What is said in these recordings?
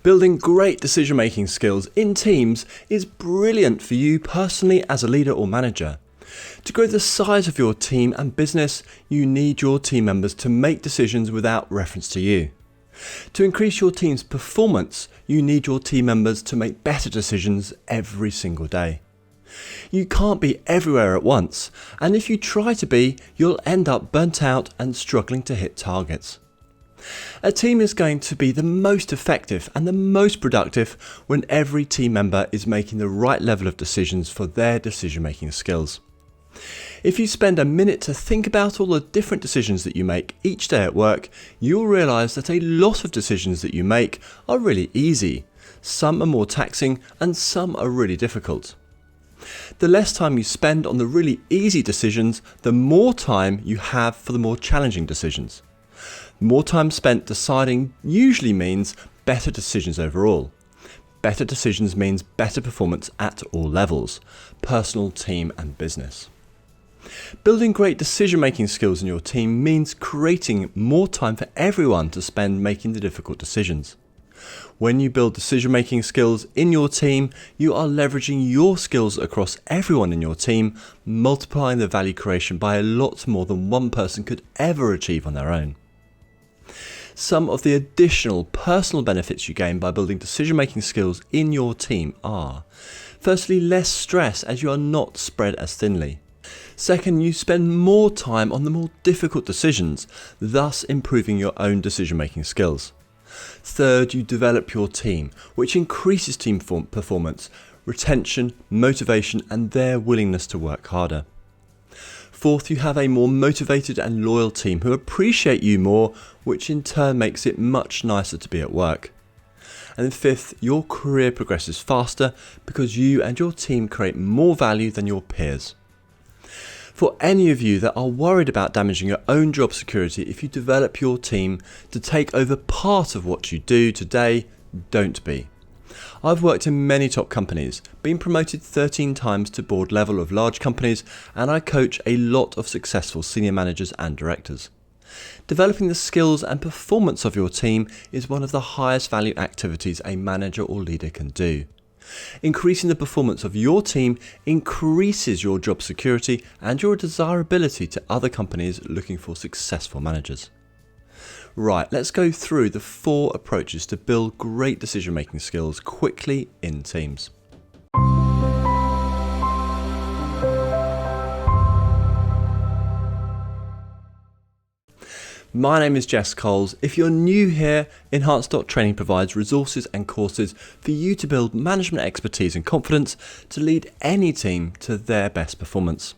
Building great decision-making skills in teams is brilliant for you personally as a leader or manager. To grow the size of your team and business, you need your team members to make decisions without reference to you. To increase your team's performance, you need your team members to make better decisions every single day. You can't be everywhere at once, and if you try to be, you'll end up burnt out and struggling to hit targets. A team is going to be the most effective and the most productive when every team member is making the right level of decisions for their decision-making skills. If you spend a minute to think about all the different decisions that you make each day at work, you'll realise that a lot of decisions that you make are really easy. Some are more taxing and some are really difficult. The less time you spend on the really easy decisions, the more time you have for the more challenging decisions. More time spent deciding usually means better decisions overall. Better decisions means better performance at all levels, personal, team and business. Building great decision-making skills in your team means creating more time for everyone to spend making the difficult decisions. When you build decision-making skills in your team, you are leveraging your skills across everyone in your team, multiplying the value creation by a lot more than one person could ever achieve on their own. Some of the additional personal benefits you gain by building decision-making skills in your team are: firstly, less stress as you are not spread as thinly. Second, you spend more time on the more difficult decisions, thus improving your own decision-making skills. Third, you develop your team, which increases team performance, retention, motivation, and their willingness to work harder. Fourth, you have a more motivated and loyal team who appreciate you more, which in turn makes it much nicer to be at work. And fifth, your career progresses faster because you and your team create more value than your peers. For any of you that are worried about damaging your own job security if you develop your team to take over part of what you do today, don't be. I've worked in many top companies, been promoted 13 times to board level of large companies, and I coach a lot of successful senior managers and directors. Developing the skills and performance of your team is one of the highest value activities a manager or leader can do. Increasing the performance of your team increases your job security and your desirability to other companies looking for successful managers. Right, let's go through the 4 approaches to build great decision-making skills quickly in teams. My name is Jess Coles. If you're new here, Enhance.training provides resources and courses for you to build management expertise and confidence to lead any team to their best performance.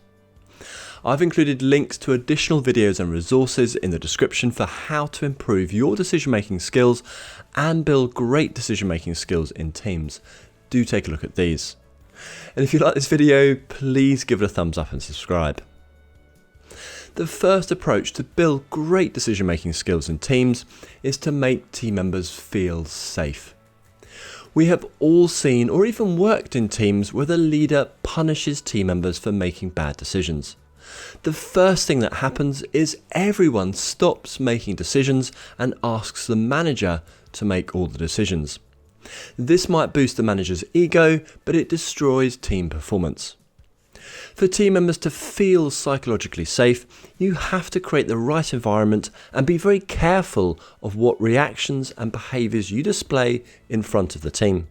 I've included links to additional videos and resources in the description for how to improve your decision-making skills and build great decision-making skills in teams. Do take a look at these. And if you like this video, please give it a thumbs up and subscribe. The first approach to build great decision-making skills in teams is to make team members feel safe. We have all seen or even worked in teams where the leader punishes team members for making bad decisions. The first thing that happens is everyone stops making decisions and asks the manager to make all the decisions. This might boost the manager's ego, but it destroys team performance. For team members to feel psychologically safe, you have to create the right environment and be very careful of what reactions and behaviours you display in front of the team.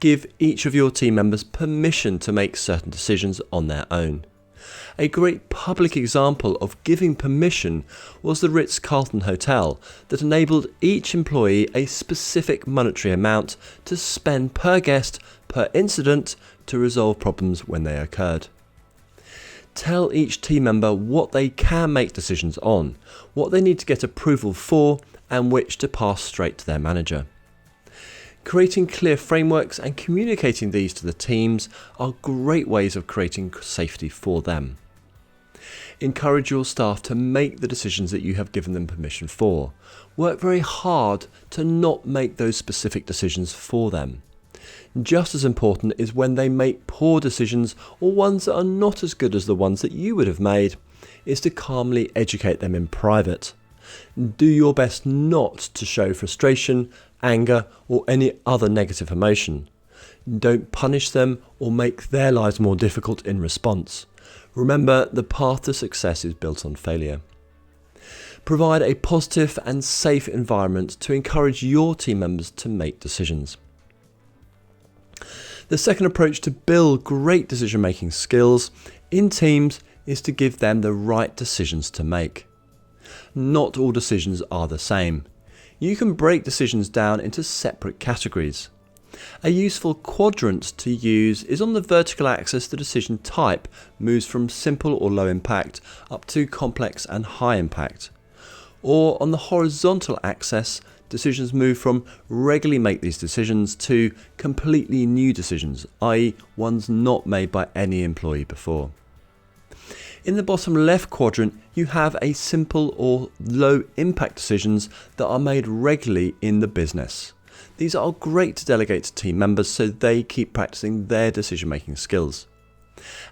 Give each of your team members permission to make certain decisions on their own. A great public example of giving permission was the Ritz-Carlton Hotel that enabled each employee a specific monetary amount to spend per guest per incident to resolve problems when they occurred. Tell each team member what they can make decisions on, what they need to get approval for, and which to pass straight to their manager. Creating clear frameworks and communicating these to the teams are great ways of creating safety for them. Encourage your staff to make the decisions that you have given them permission for. Work very hard to not make those specific decisions for them. Just as important is when they make poor decisions or ones that are not as good as the ones that you would have made, is to calmly educate them in private. Do your best not to show frustration, anger, or any other negative emotion. Don't punish them or make their lives more difficult in response. Remember, the path to success is built on failure. Provide a positive and safe environment to encourage your team members to make decisions. The second approach to build great decision-making skills in teams is to give them the right decisions to make. Not all decisions are the same. You can break decisions down into separate categories. A useful quadrant to use is on the vertical axis. The decision type moves from simple or low impact up to complex and high impact. Or on the horizontal axis, decisions move from regularly make these decisions to completely new decisions, i.e. ones not made by any employee before. In the bottom left quadrant, you have a simple or low impact decisions that are made regularly in the business. These are great to delegate to team members so they keep practicing their decision making skills.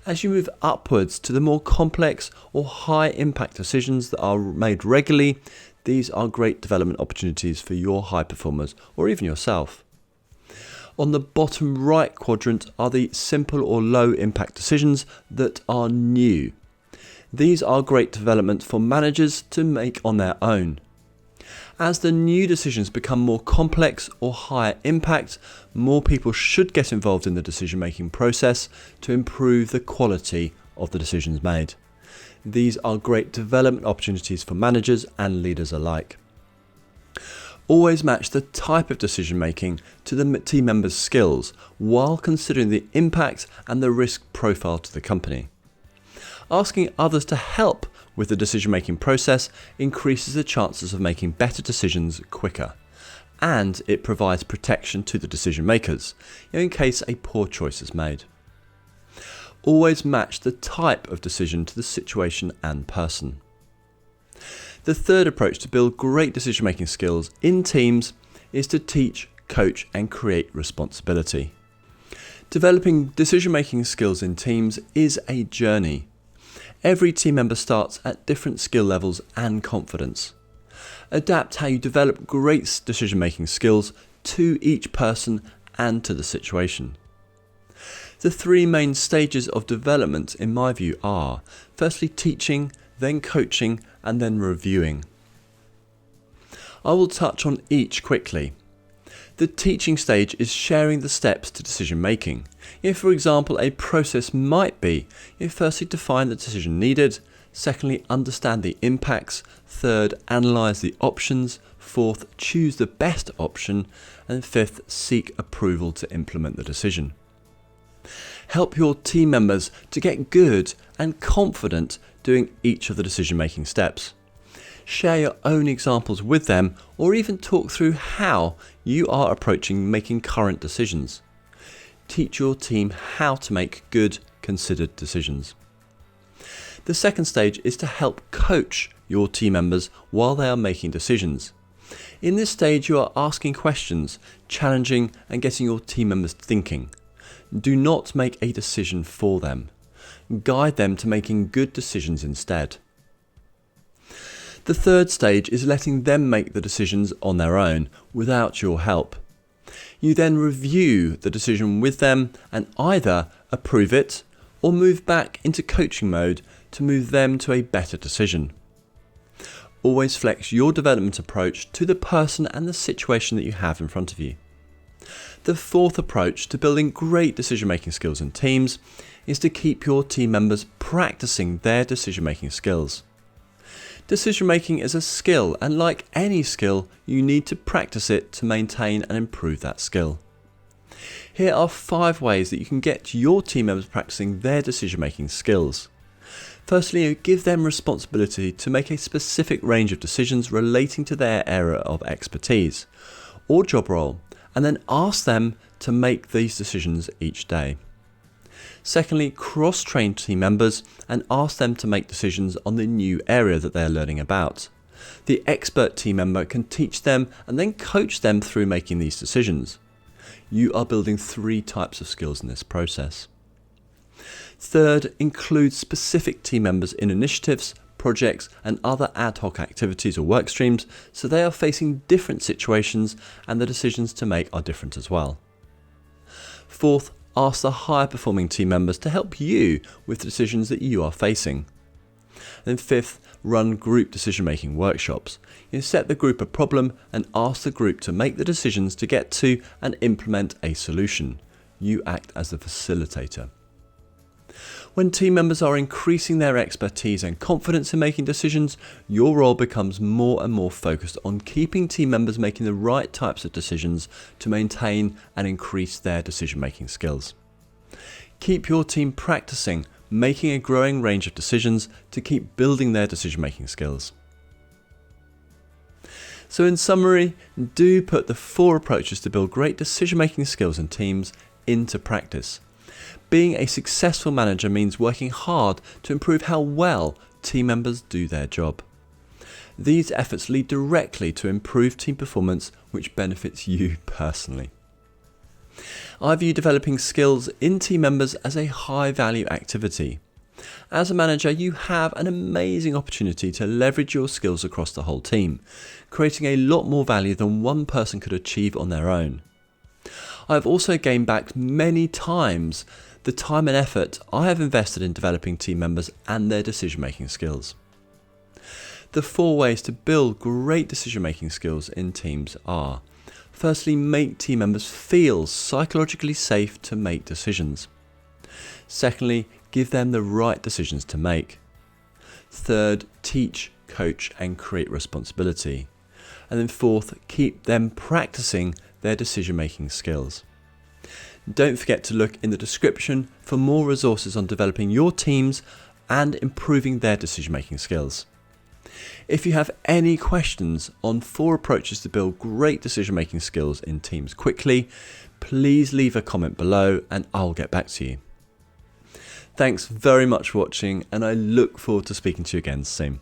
As you move upwards to the more complex or high impact decisions that are made regularly, these are great development opportunities for your high performers or even yourself. On the bottom right quadrant are the simple or low impact decisions that are new. These are great development for managers to make on their own. As the new decisions become more complex or higher impact, more people should get involved in the decision-making process to improve the quality of the decisions made. These are great development opportunities for managers and leaders alike. Always match the type of decision making to the team members' skills while considering the impact and the risk profile to the company. Asking others to help with the decision-making process increases the chances of making better decisions quicker, and it provides protection to the decision makers in case a poor choice is made. Always match the type of decision to the situation and person. The third approach to build great decision-making skills in teams is to teach, coach, and create responsibility. Developing decision-making skills in teams is a journey. Every team member starts at different skill levels and confidence. Adapt how you develop great decision-making skills to each person and to the situation. The three main stages of development, in my view, are firstly teaching, then coaching, and then reviewing. I will touch on each quickly. The teaching stage is sharing the steps to decision making. If, for example, a process might be, firstly define the decision needed, secondly understand the impacts, third analyse the options, fourth choose the best option, and fifth seek approval to implement the decision. Help your team members to get good and confident doing each of the decision making steps. Share your own examples with them or even talk through how you are approaching making current decisions. Teach your team how to make good, considered decisions. The second stage is to help coach your team members while they are making decisions. In this stage, you are asking questions, challenging and getting your team members thinking. Do not make a decision for them. Guide them to making good decisions instead. The third stage is letting them make the decisions on their own without your help. You then review the decision with them and either approve it or move back into coaching mode to move them to a better decision. Always flex your development approach to the person and the situation that you have in front of you. The fourth approach to building great decision-making skills in teams is to keep your team members practicing their decision-making skills. Decision-making is a skill, and like any skill, you need to practice it to maintain and improve that skill. Here are 5 ways that you can get your team members practicing their decision-making skills. Firstly, give them responsibility to make a specific range of decisions relating to their area of expertise or job role, and then ask them to make these decisions each day. Secondly, cross-train team members and ask them to make decisions on the new area that they are learning about. The expert team member can teach them and then coach them through making these decisions. You are building 3 types of skills in this process. Third, include specific team members in initiatives, projects, and other ad hoc activities or work streams, so they are facing different situations and the decisions to make are different as well. Fourth, ask the higher performing team members to help you with the decisions that you are facing. Then fifth, run group decision-making workshops. You set the group a problem and ask the group to make the decisions to get to and implement a solution. You act as the facilitator. When team members are increasing their expertise and confidence in making decisions, your role becomes more and more focused on keeping team members making the right types of decisions to maintain and increase their decision-making skills. Keep your team practicing making a growing range of decisions to keep building their decision-making skills. So in summary, do put the 4 approaches to build great decision-making skills in teams into practice. Being a successful manager means working hard to improve how well team members do their job. These efforts lead directly to improved team performance, which benefits you personally. I view developing skills in team members as a high-value activity. As a manager, you have an amazing opportunity to leverage your skills across the whole team, creating a lot more value than one person could achieve on their own. I have also gained back many times the time and effort I have invested in developing team members and their decision-making skills. The 4 ways to build great decision-making skills in teams are: firstly, make team members feel psychologically safe to make decisions. Secondly, give them the right decisions to make. Third, teach, coach, and create responsibility. And then fourth, keep them practicing their decision-making skills. Don't forget to look in the description for more resources on developing your teams and improving their decision-making skills. If you have any questions on 4 approaches to build great decision-making skills in teams quickly, please leave a comment below and I'll get back to you. Thanks very much for watching, and I look forward to speaking to you again soon.